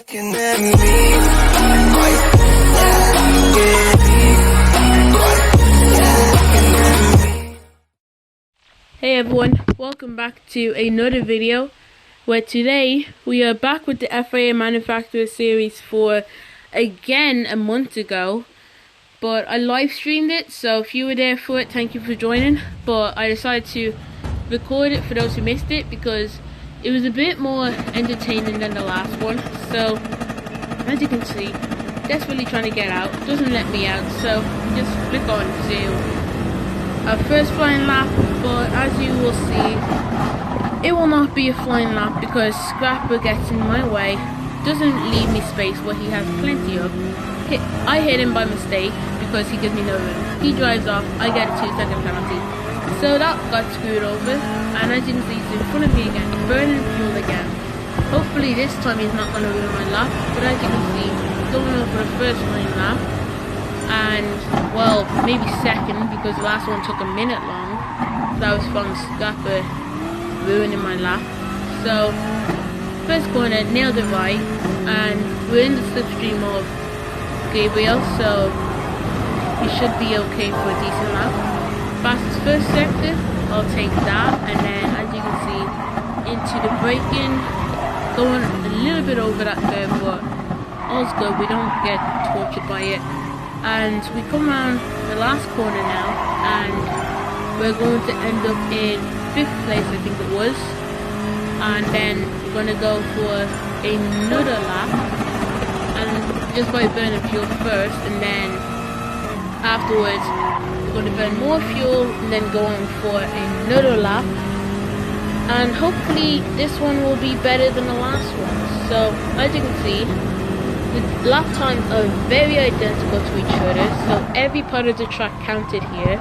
looking at me. Hey everyone, welcome back to another video where today we are back with the FIA Manufacturer series for again a month ago, but I live streamed it, so if you were there for it, thank you for joining. But I decided to record it for those who missed it because it was a bit more entertaining than the last one. So as you can see, desperately trying to get out, doesn't let me out, so just click on to our first flying lap. But as you will see, it will not be a flying lap because Scrapper gets in my way, doesn't leave me space where he has plenty of. I hit him by mistake because he gives me no room. He drives off, I get a 2-second penalty. So that got screwed over, and as you can see, he's in front of me again, burning fuel again. Hopefully this time he's not going to ruin my lap, but as you can see, going over for the first flying lap. And well, maybe second because the last one took a minute long. That was from Scrapper ruining my lap. So first corner, nailed it right, and we're in the slipstream of Gabriel, so we should be okay for a decent lap. Fastest first sector, I'll take that, and then as you can see, into the braking, going a little bit over that curve, but all's good, we don't get tortured by it. And we come around the last corner now, and we're going to end up in 5th place, I think it was. And then we're going to go for another lap, and just by burning fuel first, and then afterwards we're going to burn more fuel and then go on for another lap. And hopefully this one will be better than the last one. So as you can see, the lap times are very identical to each other, so every part of the track counted here.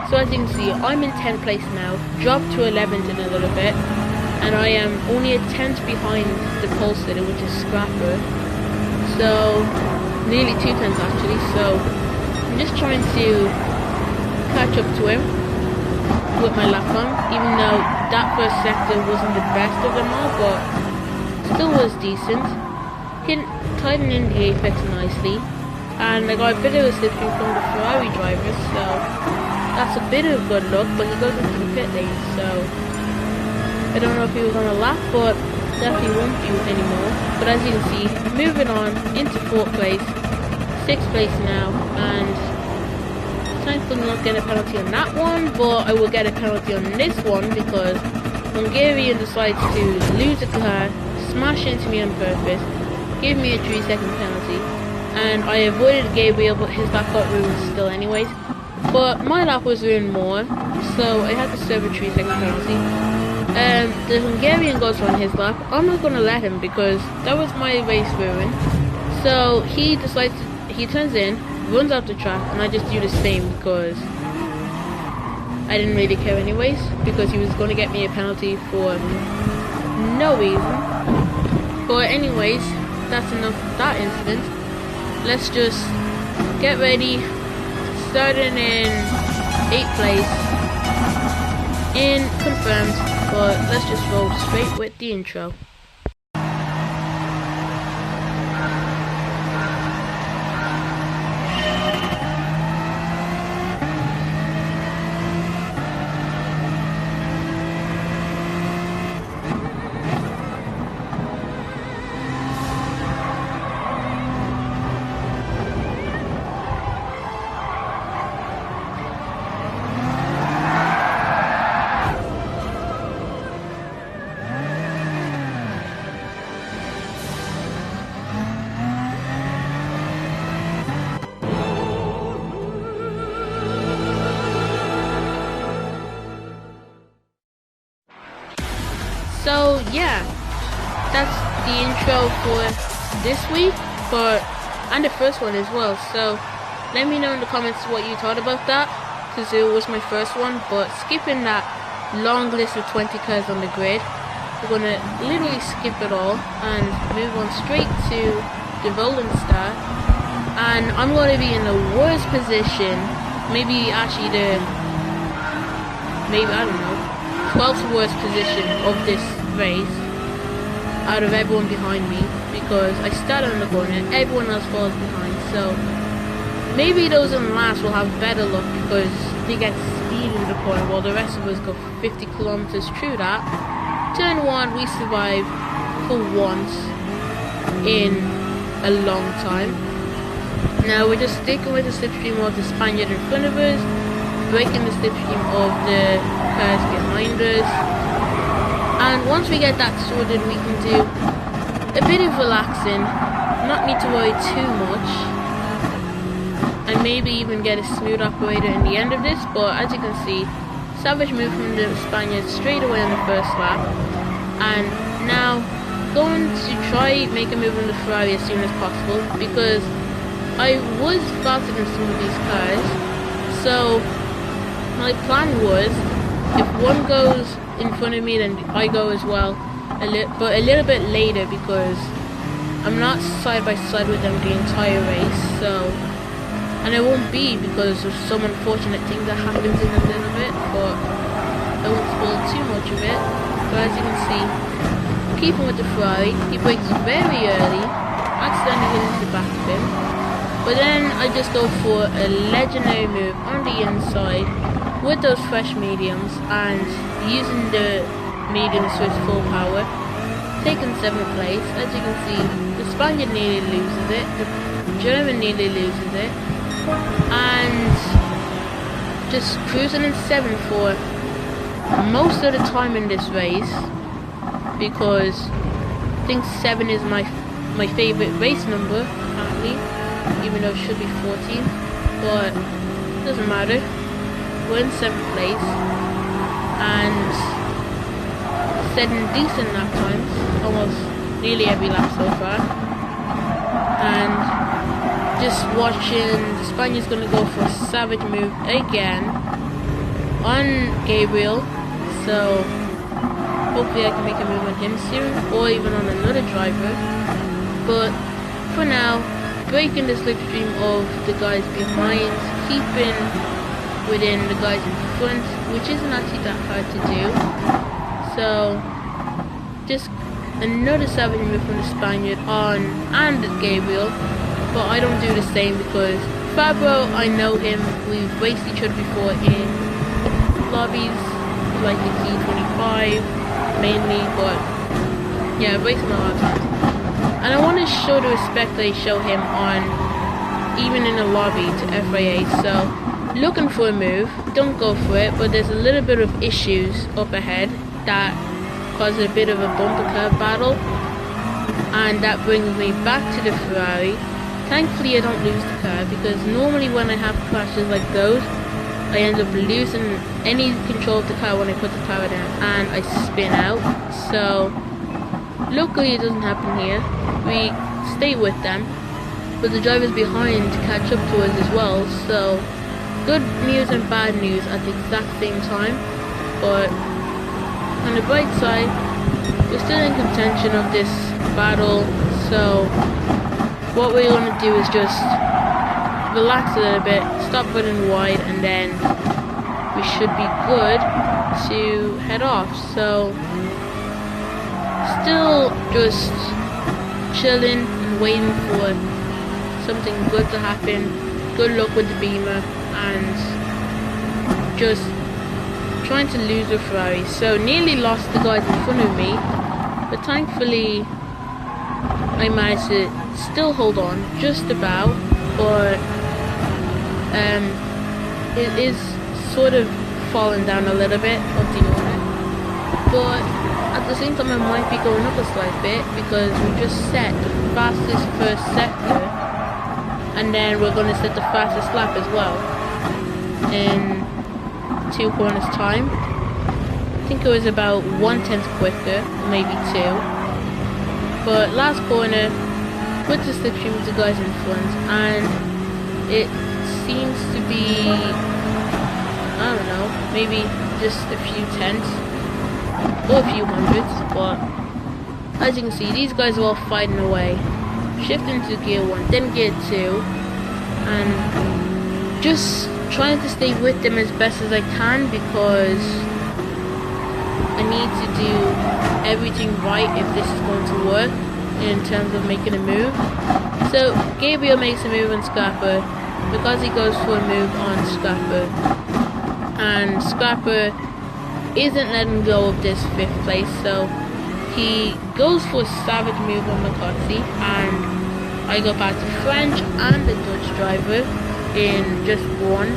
So as you can see, I'm in 10th place now, dropped to 11th in a little bit, and I am only a 10th behind the pole sitter, which is Scrapper. So nearly 2 tenths actually. So I'm just trying to catch up to him with my lap on, even though that first sector wasn't the best of them all, but still was decent. Tighten in the apex nicely, and I got a bit of a slipstream from the Ferrari driver, so that's a bit of good luck. But he goes into the pit lane, so I don't know if he was on a lap, but definitely won't be anymore. But as you can see, moving on into 4th place, 6th place now, and thankfully not get a penalty on that one, but I will get a penalty on this one because Hungarian decides to lose a car, smash into me on purpose, gave me a 3-second penalty, and I avoided Gabriel, but his lap got ruined still anyways. But my lap was ruined more, so I had to serve a 3-second penalty. The Hungarian goes on his lap. I'm not gonna let him because that was my race ruined. So he decides he turns in, runs out the track, and I just do the same because I didn't really care anyways, because he was gonna get me a penalty for no reason. But anyways, that's enough of that incident. Let's just get ready. Starting in 8th place, in confirmed, but let's just roll straight with the intro. So yeah, that's the intro for this week, and the first one as well. So let me know in the comments what you thought about that, because it was my first one. But skipping that long list of 20 cars on the grid, we're gonna literally skip it all and move on straight to the rolling start. And I'm gonna be in the worst position, maybe actually I don't know, 12th worst position of this race. out of everyone behind me, because I start on the corner, everyone else falls behind. So maybe those in last will have better luck because they get speed in the corner while the rest of us go 50 kilometers through that. Turn 1, we survive for once in a long time. Now we're just sticking with the slipstream of the Spaniard in front of us, breaking the slipstream of the cars behind us, and once we get that sorted we can do a bit of relaxing, not need to worry too much, and maybe even get a smooth operator in the end of this. But as you can see, savage move from the Spaniard straight away on the first lap, and now going to try make a move on the Ferrari as soon as possible, because I was faster than some of these cars. So my plan was, if one goes in front of me, then I go as well, but a little bit later, because I'm not side by side with them the entire race. So, and I won't be, because of some unfortunate thing that happens in a little bit, but I won't spoil too much of it. But as you can see, keeping with the Ferrari, he brakes very early, accidentally hitting the back of him. But then I just go for a legendary move on the inside with those fresh mediums, and using the mediums to its full power, taking 7th place. As you can see, the Spaniard nearly loses it, the German nearly loses it, and just cruising in 7th for most of the time in this race, because I think 7 is my favourite race number apparently, even though it should be 14, but it doesn't matter. We're in 7th place and setting decent lap times, almost nearly every lap so far, and just watching the Spaniard's going to go for a savage move again on Gabriel, so hopefully I can make a move on him soon, or even on another driver. But for now, breaking the slipstream of the guys behind, keeping within the guys in front, which isn't actually that hard to do. So just another savage move from the Spaniard on and Gabriel, but I don't do the same because Fabro, I know him, we've raced each other before in lobbies like the T25 mainly, but yeah, I've raced him a lot of times. And I want to show the respect they show him on, even in a lobby, to FIA. So, looking for a move, don't go for it, but there's a little bit of issues up ahead that cause a bit of a bumper curve battle, and that brings me back to the Ferrari. Thankfully I don't lose the car, because normally when I have crashes like those, I end up losing any control of the car when I put the power down and I spin out. So luckily it doesn't happen here. We stay with them, but the drivers behind catch up to us as well. So good news and bad news at the exact same time. But on the bright side, we're still in contention of this battle. So what we're going to do is just relax a little bit, stop running wide, and then we should be good to head off. So still just chilling and waiting for something good to happen. Good luck with the Beamer, and just trying to lose the Ferrari. So nearly lost the guys in front of me, but thankfully I managed to still hold on just about. But it is sort of falling down a little bit of the order, but at the same time I might be going up a slight bit, because we just set the fastest first sector, and then we're going to set the fastest lap as well in 2 corners time. I think it was about 1/10 quicker, maybe 2. But last corner, put the slipstream with the guys in front, and it seems to be, I don't know, maybe just a few tenths or a few hundreds. But as you can see, these guys are all fighting away, shifting to gear 1, then gear 2, and just trying to stay with them as best as I can, because I need to do everything right if this is going to work in terms of making a move. So Gabriel makes a move on Scrapper because he goes for a move on Scrapper, and Scrapper isn't letting go of this 5th place, so he goes for a savage move on McCarthy, and I go back to French and the Dutch driver in just one.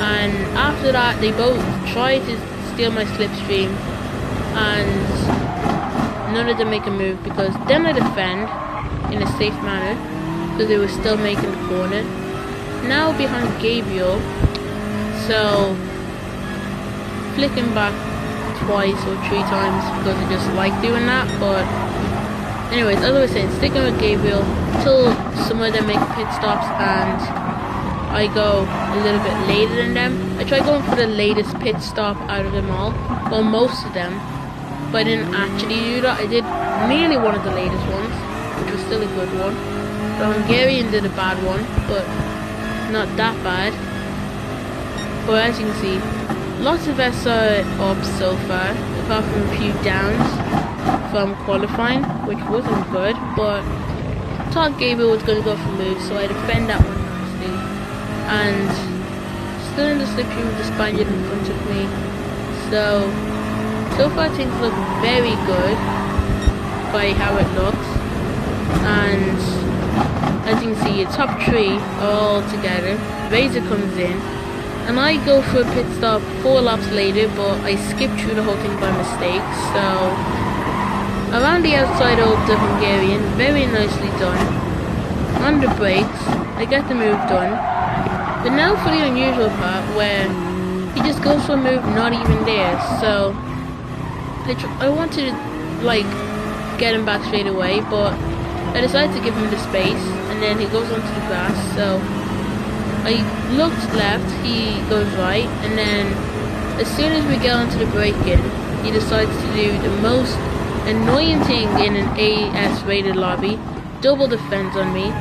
And after that, they both try to steal my slipstream, and none of them make a move because then I defend in a safe manner because they were still making the corner. Now behind Gabriel, so flicking back twice or 3 times because I just like doing that. But anyways, as I was saying, sticking with Gabriel till some of them make pit stops and I go a little bit later than them. I tried going for the latest pit stop out of them all, well, most of them, but I didn't actually do that. I did nearly one of the latest ones, which was still a good one. The Hungarian did a bad one, but not that bad. But as you can see, lots of us are up so far, apart from a few downs from qualifying, which wasn't good, but I thought Gabriel was going to go for moves, so I defend that one nicely. And still in the slipstream with the Spaniard in front of me. So far things look very good by how it looks. And as you can see, the top 3 are all together. Razor comes in, and I go for a pit stop 4 laps later, but I skipped through the whole thing by mistake. So around the outside of the Hungarian, very nicely done. On the brakes, I get the move done. But now for the unusual part where he just goes for a move not even there. So I wanted to like get him back straight away, but I decided to give him the space, and then he goes onto the grass. So I looked left, he goes right, and then as soon as we get onto the break-in, he decides to do the most annoying thing in an AS rated lobby, double defends on me.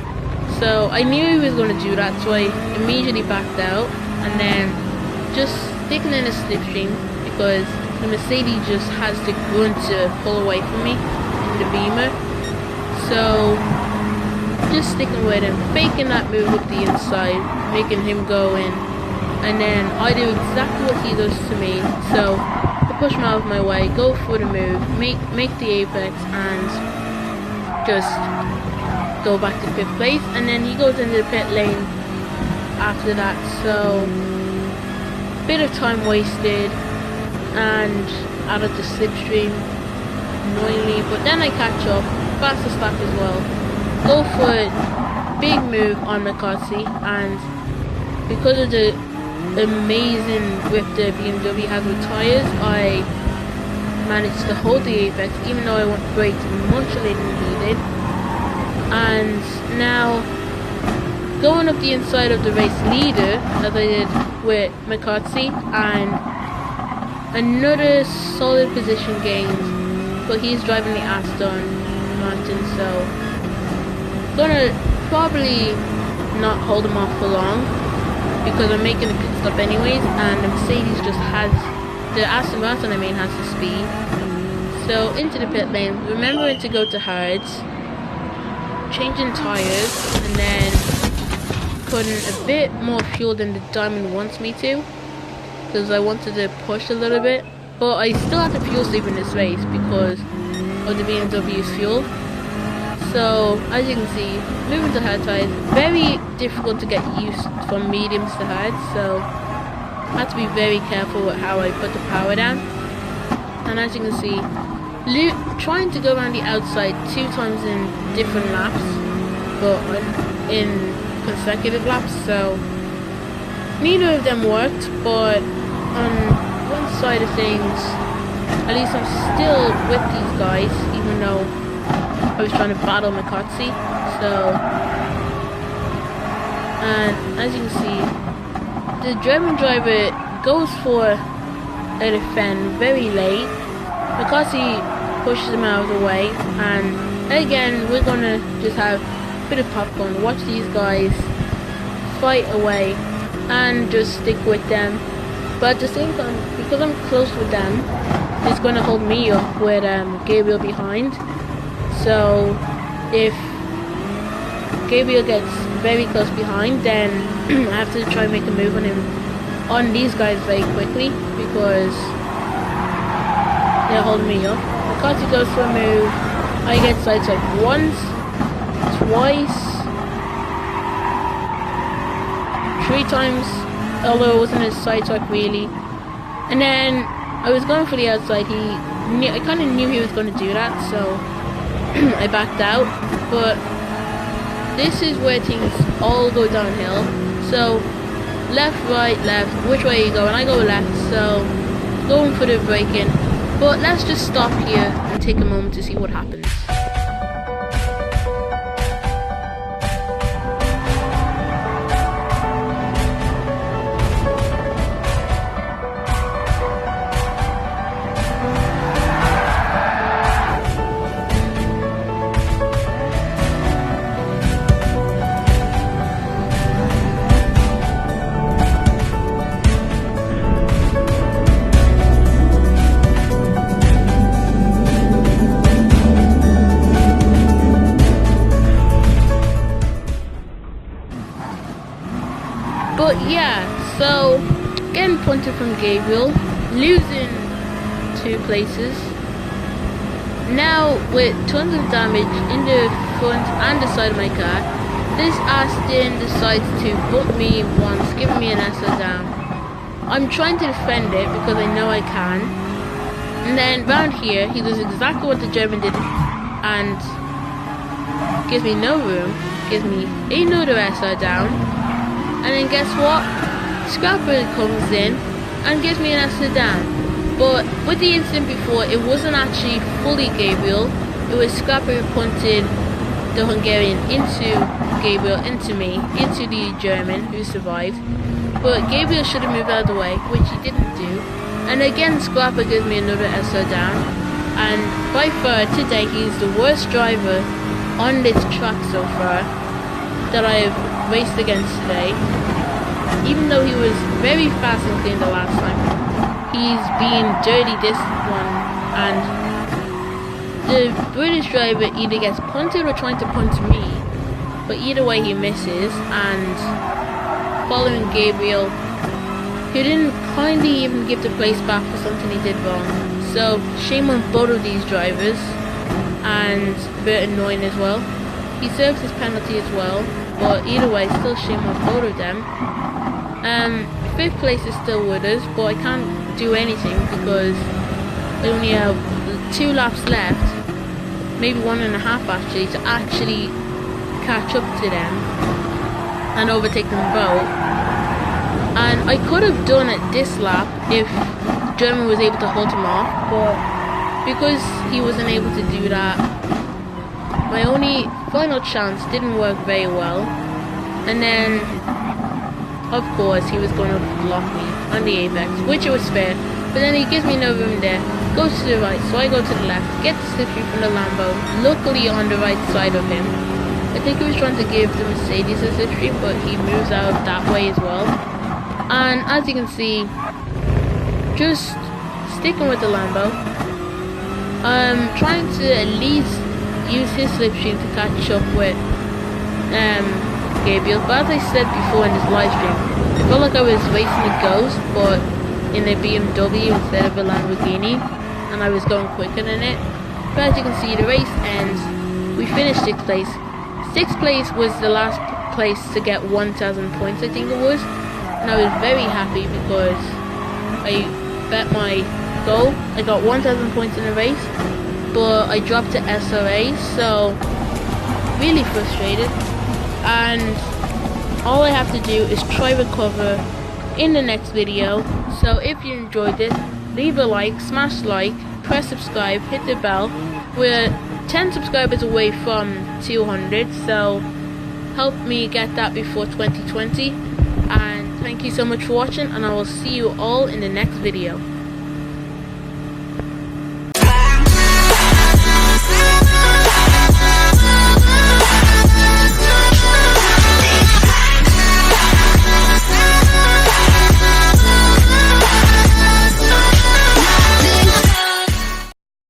So I knew he was going to do that, so I immediately backed out, and then just sticking in a slipstream because the Mercedes just has the grunt to pull away from me in the Beamer. So just sticking with him, faking that move with the inside, making him go in, and then I do exactly what he does to me. So I push him out of my way, go for the move, make the apex, and just go back to 5th place. And then he goes into the pit lane after that, so bit of time wasted and out of the slipstream annoyingly. But then I catch up, fastest lap as well, go for a big move on McCarthy, and because of the amazing grip the BMW has with tyres, I managed to hold the apex even though I went braked much later than he did. And now going up the inside of the race leader as I did with McCarthy, and another solid position gained, but he's driving the Aston Martin, so gonna probably not hold him off for long because I'm making a pit stop anyways, and the Mercedes just has, the Aston Martin I mean, has the speed. So into the pit lane, remembering to go to hards, changing tires, and then putting a bit more fuel than the Diamond wants me to, because I wanted to push a little bit, but I still have to fuel save in this race because of the BMW's fuel. So as you can see, moving to hard tires, very difficult to get used from mediums to hard, so I have to be very careful with how I put the power down. And as you can see, trying to go around the outside 2 times in different laps, but in consecutive laps, so neither of them worked. But on one side of things, at least I'm still with these guys, even though I was trying to battle McCarthy. So, and as you can see, the German driver goes for a defend very late. McCarthy pushes him out of the way, and again we're gonna just have a bit of popcorn, watch these guys fight away and just stick with them. But at the same time, because I'm close with them, is going to hold me up with Gabriel behind. So if Gabriel gets very close behind, then I have to try and make a move on these guys very quickly, because they're holding me up. Because he goes for a move, I get sideswiped once, twice, 3 times, although it wasn't a sideswipe really. And then I was going for the outside. I kind of knew he was going to do that, so I backed out. But this is where things all go downhill. So left, right, left, which way you go? And I go left, so going for the break-in. But let's just stop here and take a moment to see what happens. But yeah, so getting punted from Gabriel, losing 2 places. Now with tons of damage in the front and the side of my car, this Aston decides to bump me once, giving me an SO down. I'm trying to defend it because I know I can. And then round here, he does exactly what the German did and gives me no room, gives me another SO down. And then guess what? Scrapper comes in and gives me an SO down. But with the incident before, it wasn't actually fully Gabriel. It was Scrapper who punted the Hungarian into Gabriel, into me, into the German who survived. But Gabriel should have moved out of the way, which he didn't do. And again, Scrapper gives me another SO down. And by far, today, he's the worst driver on this track so far that I've raced against today. Even though he was very fast and clean the last time, he's being dirty this one, and the British driver either gets punted or trying to punt me, but either way he misses. And following Gabriel, who didn't kindly even give the place back for something he did wrong. So shame on both of these drivers, and a bit annoying as well. He serves his penalty as well, but either way, still shame on both of them. 5th place is still with us, but I can't do anything because I only have 2 laps left, maybe 1.5 actually, to actually catch up to them and overtake them both. And I could have done it this lap if German was able to hold him off, but because he wasn't able to do that, my only final chance didn't work very well. And then, of course, he was going to block me on the apex, which it was fair. But then he gives me no room there, goes to the right, so I go to the left, get the slipstream from the Lambo, luckily on the right side of him. I think he was trying to give the Mercedes a slipstream, but he moves out that way as well. And as you can see, just sticking with the Lambo, trying to at least use his slipstream to catch up with Gabriel. But as I said before in this live stream, I felt like I was racing a Ghost, but in a BMW instead of a Lamborghini, and I was going quicker than it. But as you can see, the race ends. We finished 6th place. 6th place was the last place to get 1,000 points, I think it was. And I was very happy because I bet my goal. I got 1,000 points in the race, but I dropped to SRA, so really frustrated. And all I have to do is try recover in the next video. So if you enjoyed it, leave a like, smash like, press subscribe, hit the bell. We're 10 subscribers away from 200, so help me get that before 2020. And thank you so much for watching, and I will see you all in the next video.